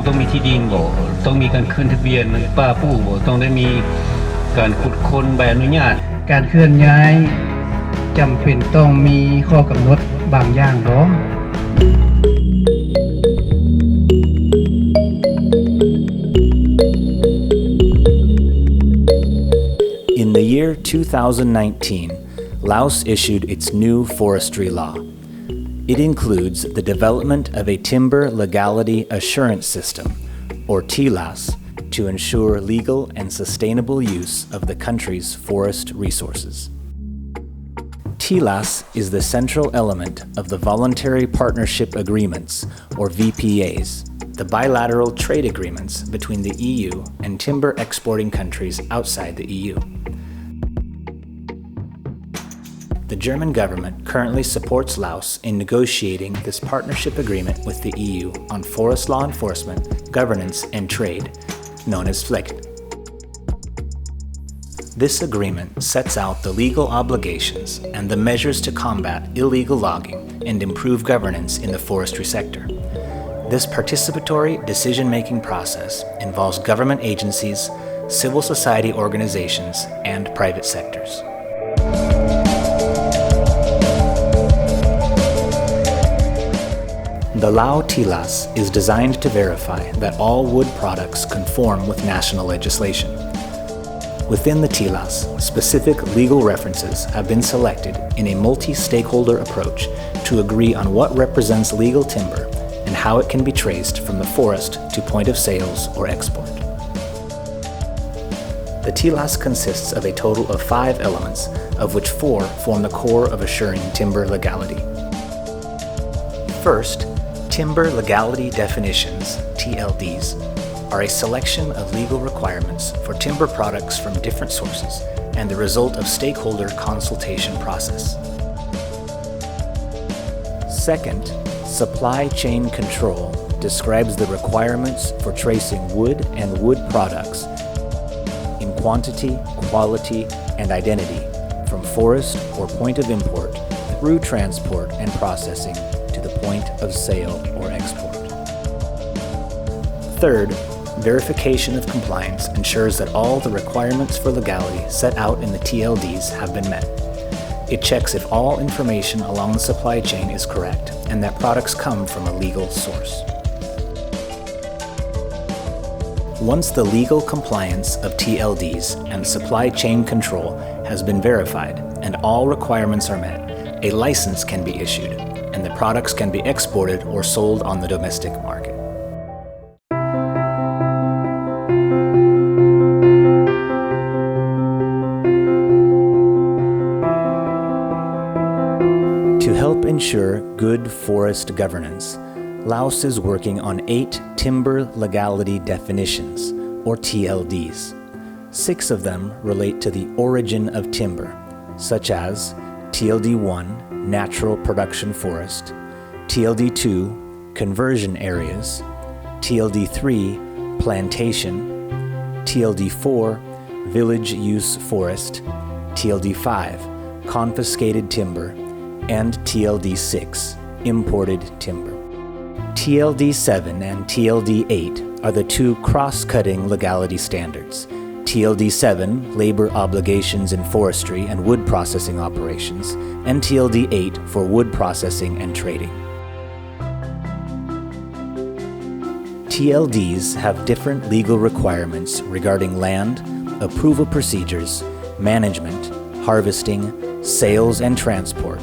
ต้องมีที่ดินบ่ต้องมีการขึ้นทะเบียนป่าปลูกบ่ต้องได้มีการขุดค้นใบอนุญาตการเคลื่อนย้ายจำเป็นต้องมีข้อกำหนดบางอย่างบ่ In the year 2019, Laos issued its new forestry law. It includes the development of a Timber Legality Assurance System, or TLAS, to ensure legal and sustainable use of the country's forest resources. TLAS is the central element of the Voluntary Partnership Agreements, or VPAs, the bilateral trade agreements between the EU and timber exporting countries outside the EU. The German government currently supports Laos in negotiating this partnership agreement with the EU on forest law enforcement, governance, and trade, known as FLEGT. This agreement sets out the legal obligations and the measures to combat illegal logging and improve governance in the forestry sector. This participatory decision-making process involves government agencies, civil society organizations, and private sectors. The Lao TLAS is designed to verify that all wood products conform with national legislation. Within the TLAS, specific legal references have been selected in a multi-stakeholder approach to agree on what represents legal timber and how it can be traced from the forest to point of sales or export. The TLAS consists of a total of 5 elements, of which 4 form the core of assuring timber legality. First, Timber Legality Definitions, TLDs, are a selection of legal requirements for timber products from different sources and the result of stakeholder consultation process. Second, Supply Chain Control describes the requirements for tracing wood and wood products in quantity, quality, and identity from forest or point of import through transport and processing to the point of sale or export. Third, verification of compliance ensures that all the requirements for legality set out in the TLDs have been met. It checks if all information along the supply chain is correct and that products come from a legal source. Once the legal compliance of TLDs and supply chain control has been verified and all requirements are met, a license can be issued and the products can be exported or sold on the domestic market. To help ensure good forest governance, Laos is working on 8 Timber Legality Definitions, or TLDs. 6 of them relate to the origin of timber, such as TLD1, Natural Production Forest, TLD2, Conversion Areas, TLD3, Plantation, TLD4, Village Use Forest, TLD5, Confiscated Timber, and TLD6, Imported Timber. TLD7 and TLD8 are the 2 cross-cutting legality standards. TLD7, Labor Obligations in Forestry and Wood Processing Operations, and TLD8 for Wood Processing and Trading. TLDs have different legal requirements regarding land, approval procedures, management, harvesting, sales, and transport,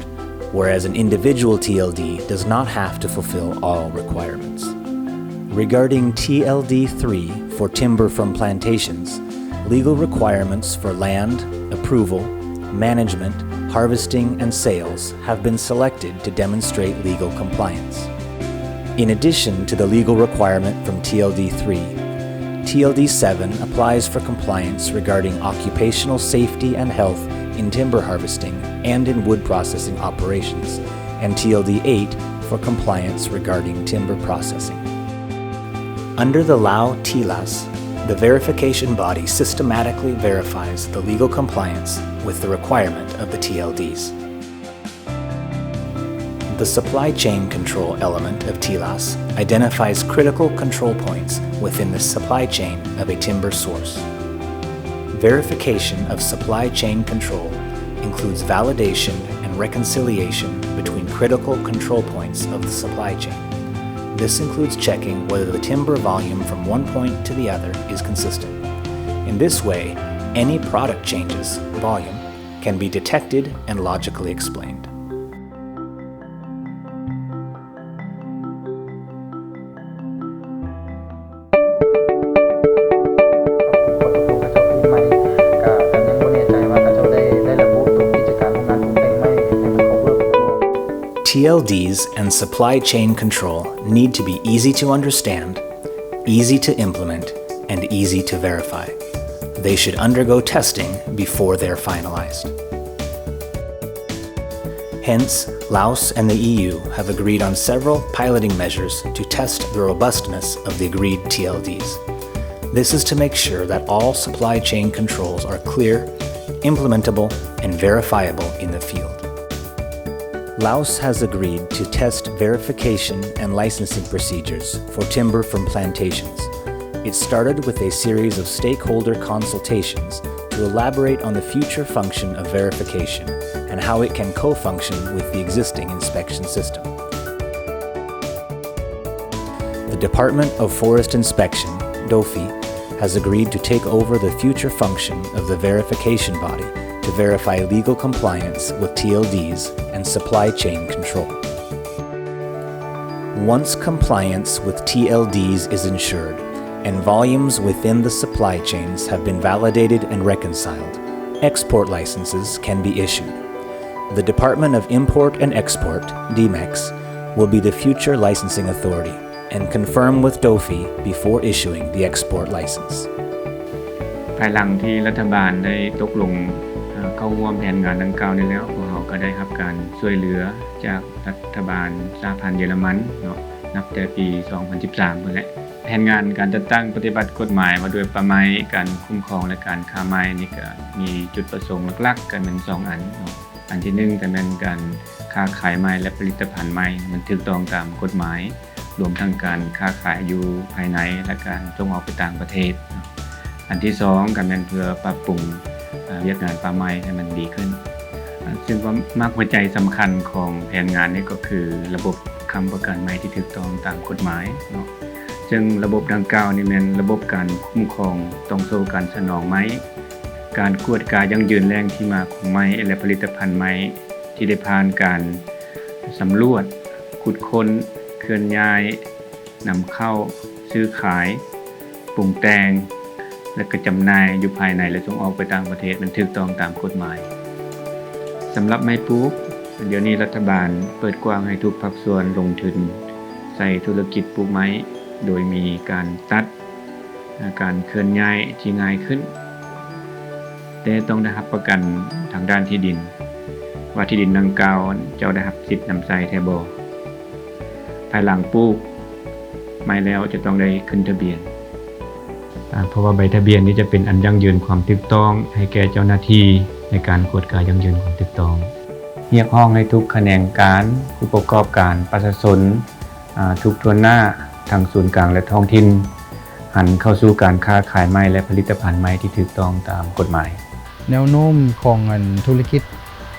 whereas an individual TLD does not have to fulfill all requirements. Regarding TLD3 for timber from plantations, legal requirements for land, approval, management, harvesting, and sales have been selected to demonstrate legal compliance. In addition to the legal requirement from TLD3, TLD7 applies for compliance regarding occupational safety and health in timber harvesting and in wood processing operations, and TLD8 for compliance regarding timber processing. Under the Lao TLAS, the verification body systematically verifies the legal compliance with the requirement of the TLDs. The supply chain control element of TLAS identifies critical control points within the supply chain of a timber source. Verification of supply chain control includes validation and reconciliation between critical control points of the supply chain. This includes checking whether the timber volume from one point to the other is consistent. In this way, any product changes, volume, can be detected and logically explained. TLDs and supply chain control need to be easy to understand, easy to implement, and easy to verify. They should undergo testing before they're finalized. Hence, Laos and the EU have agreed on several piloting measures to test the robustness of the agreed TLDs. This is to make sure that all supply chain controls are clear, implementable, and verifiable in the field. Laos has agreed to test verification and licensing procedures for timber from plantations. It started with a series of stakeholder consultations to elaborate on the future function of verification and how it can co-function with the existing inspection system. The Department of Forest Inspection, DOFI, has agreed to take over the future function of the verification body to verify legal compliance with TLDs and supply chain control. Once compliance with TLDs is ensured and volumes within the supply chains have been validated and reconciled, export licenses can be issued. The Department of Import and Export, DMEX, will be the future licensing authority and confirm with DOFI before issuing the export license. ภายหลังที่รัฐบาลได้ตกลงเข้าร่วมแผนงานดังกล่าวนี้แล้วพวกเราก็ได้รับการช่วยเหลือจากรัฐบาลสหพันธ์เยอรมันเนาะนับแต่ปี 2013 พุ่นแหละแผนงานการจัดตั้งปฏิบัติกฎหมายว่าด้วยป่าไม้การคุ้มครองและการค้าไม้นี่ก็มีจุดประสงค์หลักๆกันเป็น2อันเนาะอันที่1ก็เป็นการค้าขายไม้และผลิตภัณฑ์ไม้มันถูกต้องตามกฎหมายรวมทั้งการค้าขายอยู่ภายในและการส่งออกไปต่างประเทศอันที่2ก็เป็นเพื่อปรับปรุงเวียกงานป่าไม้ให้มันดีขึ้นซึ่งว่ามากหัวใจสำคัญของแผนงานนี้ก็คือระบบค้ำประกันไม้ที่ถูกต้องตามกฎหมายเนาะซึ่งระบบดังกล่าวนี่เป็นระบบการคุ้มครองต้องสู่การสนองไม้การกวดกายั่งยืนแรงที่มาของไม้และผลิตภัณฑ์ไม้ที่ได้ผ่านการสำรวจขุดค้นเคลื่อนย้ายนำเข้าซื้อขายปรุงแต่งและก็จำหน่ายอยู่ภายในและส่งออกไปต่างประเทศมันถูกต้องตามกฎหมายสำหรับไม้ปลูกเดี๋ยวนี้รัฐบาลเปิดกว้างให้ทุกภาคส่วนลงทุนใส่ธุรกิจปลูกไม้โดยมีการตัดการเคลื่อนย้ายที่ง่ายขึ้นแต่ต้องได้รับประกันทางด้านที่ดินว่าที่ดินดังกล่าวเจ้าได้รับสิทธิ์นำใช้แท้บ่ภายหลังปลูกไม้แล้วจะต้องได้ขึ้นทะเบียนเพราะว่าใบทะเบียนนี้จะเป็นอันยั่งยืนความถูกต้องให้แก่เจ้าหน้าที่ในการกวดกายั่งยืนความถูกต้องเรียกร้องให้ทุกแขนงการผู้ประกอบการประชาชนทุกส่วนหน้าทางศูนย์กลางและท้องถิ่นหันเข้าสู่การค้าขายไม้และผลิตภัณฑ์ไม้ที่ถูกต้องตามกฎหมายแนวโน้มของธุรกิจ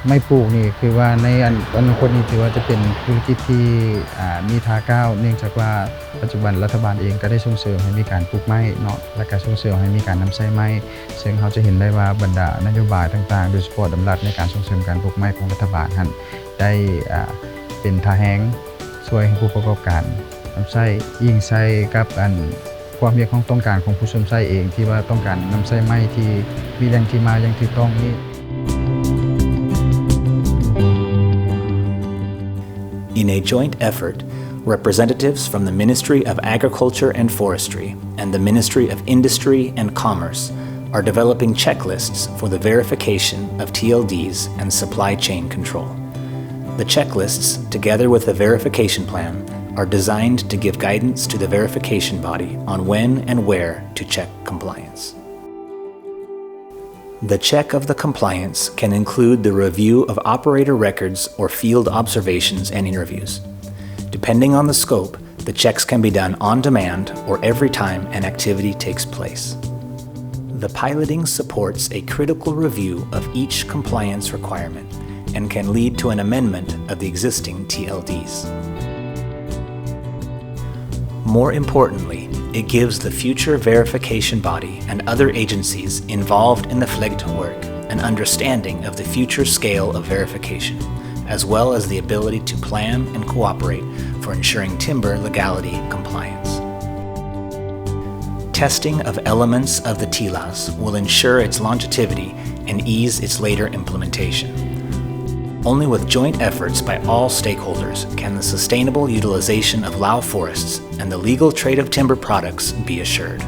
ไม้ปลูกนี่คือว่าในอนาคตนี้ถือว่าจะเป็นธุรกิจที่มีท่าก้าวเนื่องจากว่าปัจจุบันรัฐบาลเองก็ได้ส่งเสริมให้มีการปลูกไม้เนาะและก็ส่งเสริมให้มีการนำใช้ไม้ซึ่งเราจะเห็นได้ว่าบรรดานโยบายต่างๆโดยเฉพาะดำรัสในการส่งเสริมการปลูกไม้ของรัฐบาลนั้นได้เป็นท่าแฮงช่วยให้ผู้ประกอบการนำใช้ยิ่งใช้กับความเรียกร้องต้องการของผู้ชมใช้เองที่ว่าต้องการนำใช้ไม้ที่มีแหล่งที่มาอย่างถูกต้องนี้ In a joint effort, representatives from the Ministry of Agriculture and Forestry and the Ministry of Industry and Commerce are developing checklists for the verification of TLDs and supply chain control. The checklists, together with the verification plan, are designed to give guidance to the verification body on when and where to check compliance. The check of the compliance can include the review of operator records or field observations and interviews. Depending on the scope, the checks can be done on demand or every time an activity takes place. The piloting supports a critical review of each compliance requirement and can lead to an amendment of the existing TLDs. More importantly, it gives the future verification body and other agencies involved in the FLEGT work an understanding of the future scale of verification, as well as the ability to plan and cooperate for ensuring timber legality compliance. Testing of elements of the TLAS will ensure its longevity and ease its later implementation. Only with joint efforts by all stakeholders can the sustainable utilization of Lao forests and the legal trade of timber products be assured.